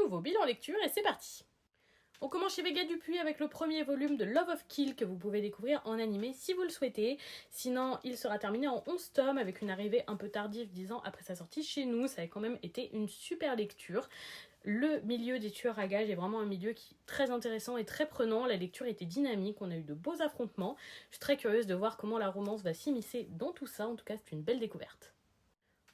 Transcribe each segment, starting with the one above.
nouveau bilan lecture et c'est parti. On commence chez Vega Dupuis avec le premier volume de Love of Kill que vous pouvez découvrir en animé si vous le souhaitez. Sinon, il sera terminé en 11 tomes avec une arrivée un peu tardive 10 ans après sa sortie chez nous. Ça a quand même été une super lecture. Le milieu des tueurs à gages est vraiment un milieu qui est très intéressant et très prenant. La lecture était dynamique, on a eu de beaux affrontements. Je suis très curieuse de voir comment la romance va s'immiscer dans tout ça. En tout cas, c'est une belle découverte.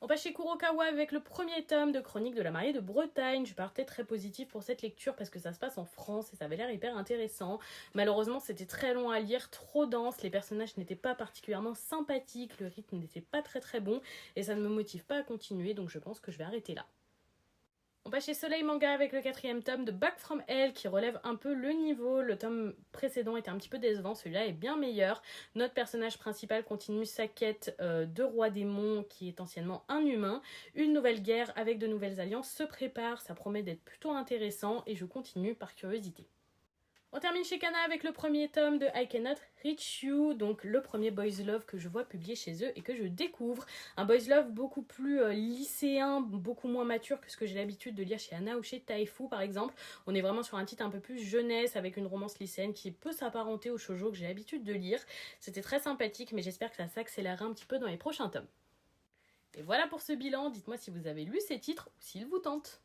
On passe chez Kurokawa avec le premier tome de Chronique de la mariée de Bretagne. Je partais très positive pour cette lecture parce que ça se passe en France et ça avait l'air hyper intéressant. Malheureusement, c'était très long à lire, trop dense, les personnages n'étaient pas particulièrement sympathiques, le rythme n'était pas très bon et ça ne me motive pas à continuer, donc je pense que je vais arrêter là. On passe chez Soleil Manga avec le 4e tome de Back from Hell qui relève un peu le niveau. Le tome précédent était un petit peu décevant, celui-là est bien meilleur. Notre personnage principal continue sa quête de roi démon qui est anciennement un humain. Une nouvelle guerre avec de nouvelles alliances se prépare, ça promet d'être plutôt intéressant et je continue par curiosité. On termine chez Kana avec le premier tome de I Cannot Reach You, donc le premier Boys Love que je vois publié chez eux et que je découvre. Un Boys Love beaucoup plus lycéen, beaucoup moins mature que ce que j'ai l'habitude de lire chez Anna ou chez Taifu par exemple. On est vraiment sur un titre un peu plus jeunesse avec une romance lycéenne qui peut s'apparenter au shoujo que j'ai l'habitude de lire. C'était très sympathique mais j'espère que ça s'accélérera un petit peu dans les prochains tomes. Et voilà pour ce bilan, dites-moi si vous avez lu ces titres ou s'ils vous tentent.